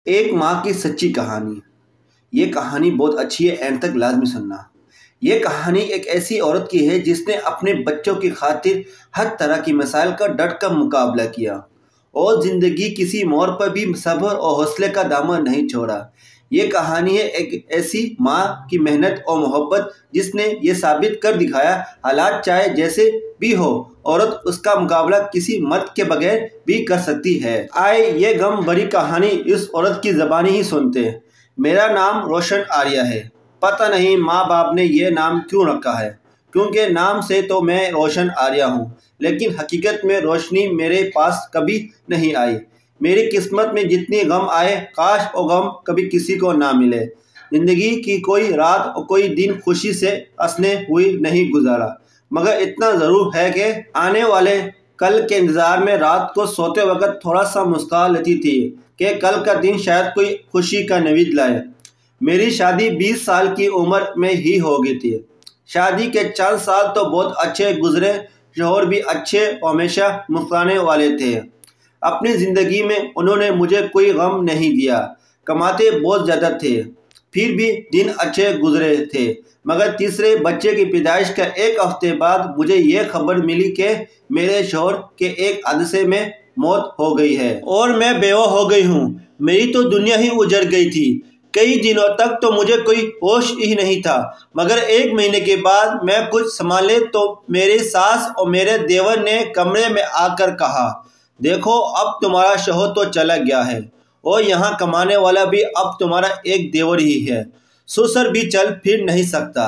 एक माँ की सच्ची कहानी। ये कहानी बहुत अच्छी है, एंड तक लाजमी सुनना। ये कहानी एक ऐसी औरत की है जिसने अपने बच्चों की खातिर हर तरह की मसाइल का डट कर मुकाबला किया और ज़िंदगी किसी मोड़ पर भी सब्र और हौसले का दामन नहीं छोड़ा। ये कहानी है एक ऐसी माँ की मेहनत और मोहब्बत जिसने ये साबित कर दिखाया, हालात चाहे जैसे भी हो, औरत उसका मुकाबला किसी मर्द के बगैर भी कर सकती है। आए ये गम भरी कहानी इस औरत की ज़बानी ही सुनते हैं। मेरा नाम रोशन आर्या है। पता नहीं माँ बाप ने ये नाम क्यों रखा है, क्योंकि नाम से तो मैं रोशन आर्या हूँ, लेकिन हकीकत में रोशनी मेरे पास कभी नहीं आई। मेरी किस्मत में जितनी गम आए, काश वो गम कभी किसी को ना मिले। ज़िंदगी की कोई रात और कोई दिन खुशी से हंसने हुई नहीं गुजारा, मगर इतना ज़रूर है कि आने वाले कल के इंतज़ार में रात को सोते वक्त थोड़ा सा मुस्कुरा लेती थी कि कल का दिन शायद कोई खुशी का नवीद लाए। मेरी शादी 20 साल की उम्र में ही हो गई थी। शादी के 4 साल तो बहुत अच्छे गुजरे। शौहर भी अच्छे और हमेशा मुस्कुराने वाले थे। अपनी ज़िंदगी में उन्होंने मुझे कोई गम नहीं दिया। कमाते बहुत ज़्यादा थे, फिर भी दिन अच्छे गुजरे थे। मगर तीसरे बच्चे की पैदाइश का एक हफ्ते बाद मुझे ये खबर मिली कि मेरे शौहर के एक हादसे में मौत हो गई है और मैं बेवा हो गई हूँ। मेरी तो दुनिया ही उजड़ गई थी। कई दिनों तक तो मुझे कोई होश ही नहीं था, मगर 1 महीने के बाद मैं कुछ संभाले तो मेरी सास और मेरे देवर ने कमरे में आकर कहा, देखो अब तुम्हारा शौहर तो चला गया है और यहाँ कमाने वाला भी अब तुम्हारा एक देवर ही है। ससुर भी चल फिर नहीं सकता।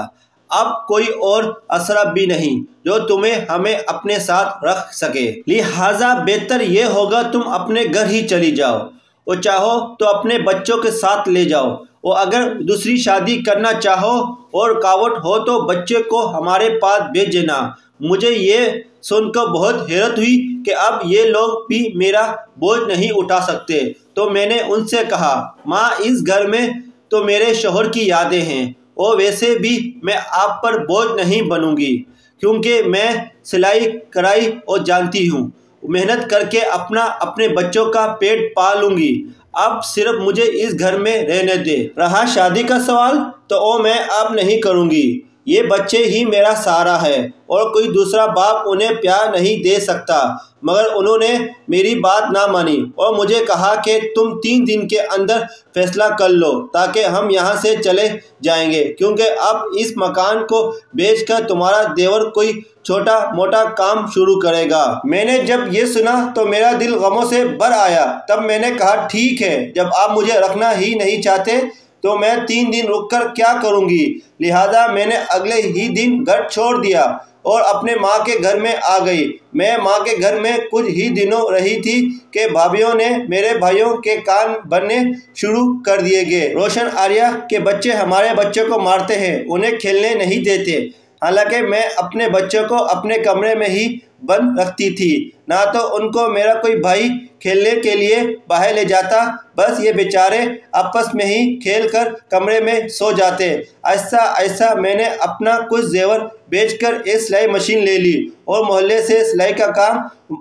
अब कोई और असरा भी नहीं जो तुम्हें हमें अपने साथ रख सके। लिहाजा बेहतर ये होगा तुम अपने घर ही चली जाओ और चाहो तो अपने बच्चों के साथ ले जाओ, और अगर दूसरी शादी करना चाहो और रुकावट हो तो बच्चे को हमारे पास भेज देना। मुझे ये सुनकर बहुत हैरत हुई कि अब ये लोग भी मेरा बोझ नहीं उठा सकते। तो मैंने उनसे कहा, माँ इस घर में तो मेरे शौहर की यादें हैं और वैसे भी मैं आप पर बोझ नहीं बनूंगी, क्योंकि मैं सिलाई कढ़ाई और जानती हूँ, मेहनत करके अपने बच्चों का पेट पालूंगी। अब सिर्फ मुझे इस घर में रहने दे। रहा शादी का सवाल तो वो मैं अब नहीं करूंगी। ये बच्चे ही मेरा सहारा है और कोई दूसरा बाप उन्हें प्यार नहीं दे सकता। मगर उन्होंने मेरी बात ना मानी और मुझे कहा कि तुम 3 दिन के अंदर फैसला कर लो ताकि हम यहाँ से चले जाएंगे, क्योंकि अब इस मकान को बेचकर तुम्हारा देवर कोई छोटा मोटा काम शुरू करेगा। मैंने जब ये सुना तो मेरा दिल गमों से भर आया। तब मैंने कहा, ठीक है, जब आप मुझे रखना ही नहीं चाहते तो मैं 3 दिन रुककर क्या करूँगी। लिहाजा मैंने अगले ही दिन घर छोड़ दिया और अपने माँ के घर में आ गई। मैं माँ के घर में कुछ ही दिनों रही थी कि भाभीियों ने मेरे भाइयों के कान भरने शुरू कर दिए गए। रोशन आर्या के बच्चे हमारे बच्चों को मारते हैं, उन्हें खेलने नहीं देते। हालांकि मैं अपने बच्चों को अपने कमरे में ही बंद रखती थी, ना तो उनको मेरा कोई भाई खेलने के लिए बाहर ले जाता। बस ये बेचारे आपस में ही खेल कर कमरे में सो जाते। ऐसा ऐसा मैंने अपना कुछ जेवर बेचकर एक सिलाई मशीन ले ली और मोहल्ले से सिलाई का काम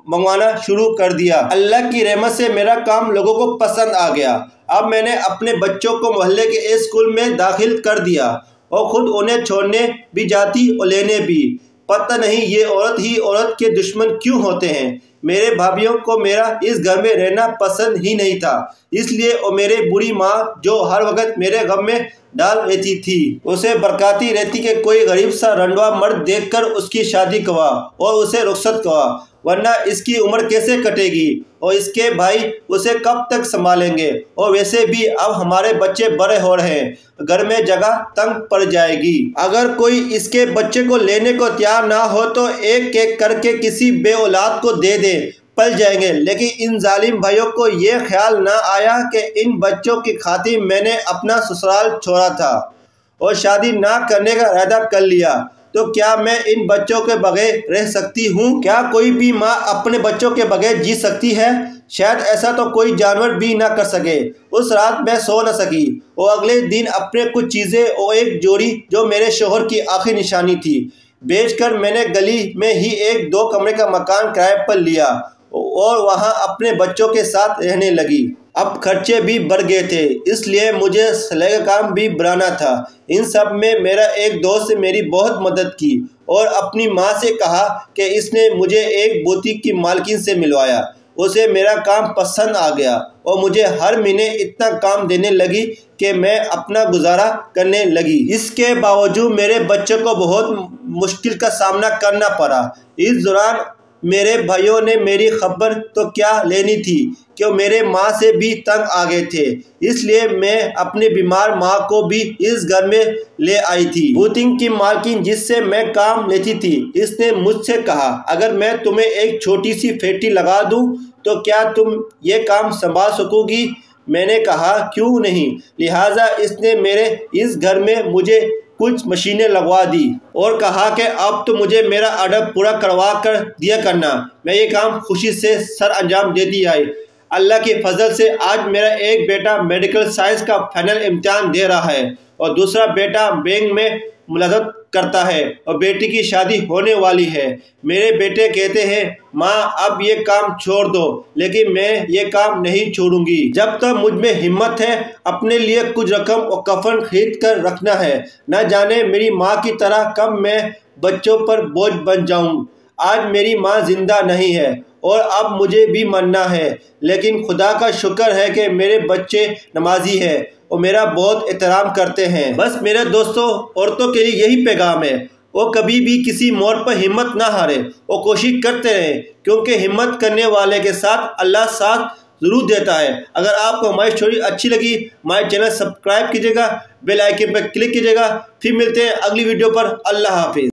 मंगवाना शुरू कर दिया। अल्लाह की रहमत से मेरा काम लोगों को पसंद आ गया। अब मैंने अपने बच्चों को मोहल्ले के एक स्कूल में दाखिल कर दिया और खुद उन्हें छोड़ने भी जाती और लेने भी। पता नहीं ये औरत ही औरत के दुश्मन क्यों होते हैं। मेरे भाभीियों को मेरा इस घर में रहना पसंद ही नहीं था, इसलिए और मेरे बुरी माँ जो हर वक्त मेरे गम में डाल रहती थी, उसे बरकाती रहती कि कोई गरीब सा रंडवा मर्द देखकर उसकी शादी करवा और उसे रुखसत करवा, वरना इसकी उम्र कैसे कटेगी और इसके भाई उसे कब तक संभालेंगे। और वैसे भी अब हमारे बच्चे बड़े हो रहे हैं, घर में जगह तंग पड़ जाएगी। अगर कोई इसके बच्चे को लेने को तैयार ना हो तो एक एक करके किसी बे औलाद को दे दे, पल जाएंगे। लेकिन इन जालिम भाइयों को ये ख्याल ना आया कि इन बच्चों की खातिर मैंने अपना ससुराल छोड़ा था और शादी ना करने का इरादा कर लिया। तो क्या मैं इन बच्चों के बगैर रह सकती हूँ? क्या कोई भी माँ अपने बच्चों के बगैर जी सकती है? शायद ऐसा तो कोई जानवर भी ना कर सके। उस रात मैं सो न सकी और अगले दिन अपने कुछ चीज़ें और एक जोड़ी जो मेरे शौहर की आखिरी निशानी थी बेचकर मैंने गली में ही एक 2 कमरे का मकान किराए पर लिया और वहाँ अपने बच्चों के साथ रहने लगी। अब खर्चे भी बढ़ गए थे, इसलिए मुझे सिलाई का काम भी बढ़ाना था। इन सब में मेरा एक दोस्त ने मेरी बहुत मदद की और अपनी माँ से कहा कि इसने मुझे एक बुटीक की मालकिन से मिलवाया। उसे मेरा काम पसंद आ गया और मुझे हर महीने इतना काम देने लगी कि मैं अपना गुजारा करने लगी। इसके बावजूद मेरे बच्चों को बहुत मुश्किल का सामना करना पड़ा। इस दौरान मेरे भाइयों ने मेरी खबर तो क्या लेनी थी कि वो मेरे माँ से भी तंग आ गए थे, इसलिए मैं अपनी बीमार माँ को भी इस घर में ले आई थी। बुटीक की मालकिन जिससे मैं काम लेती थी, इसने मुझसे कहा, अगर मैं तुम्हें एक छोटी सी फैक्ट्री लगा दूं तो क्या तुम ये काम संभाल सकोगी? मैंने कहा क्यों नहीं। लिहाजा इसने मेरे इस घर में मुझे कुछ मशीनें लगवा दी और कहा कि अब तो मुझे मेरा ऑर्डर पूरा करवा कर दिया करना। मैं ये काम खुशी से सर अंजाम दे दिया है। अल्लाह के फजल से आज मेरा एक बेटा मेडिकल साइंस का फाइनल इम्तिहान दे रहा है और दूसरा बेटा बैंक में मुलाजमत करता है और बेटी की शादी होने वाली है। मेरे बेटे कहते हैं, माँ अब ये काम छोड़ दो, लेकिन मैं ये काम नहीं छोड़ूंगी। जब तक मुझ में हिम्मत है अपने लिए कुछ रकम और कफन खरीद कर रखना है। न जाने मेरी माँ की तरह कब मैं बच्चों पर बोझ बन जाऊं। आज मेरी माँ जिंदा नहीं है और अब मुझे भी मरना है, लेकिन खुदा का शुक्र है कि मेरे बच्चे नमाजी हैं और मेरा बहुत एहतराम करते हैं। बस मेरे दोस्तों, औरतों के लिए यही पैगाम है, वो कभी भी किसी मोड़ पर हिम्मत ना हारे और कोशिश करते रहें, क्योंकि हिम्मत करने वाले के साथ अल्लाह साथ ज़रूर देता है। अगर आपको हमारी स्टोरी अच्छी लगी, हमारे चैनल सब्सक्राइब कीजिएगा, बेल आइकन पर क्लिक कीजिएगा। फिर मिलते हैं अगली वीडियो पर। अल्लाह हाफिज़।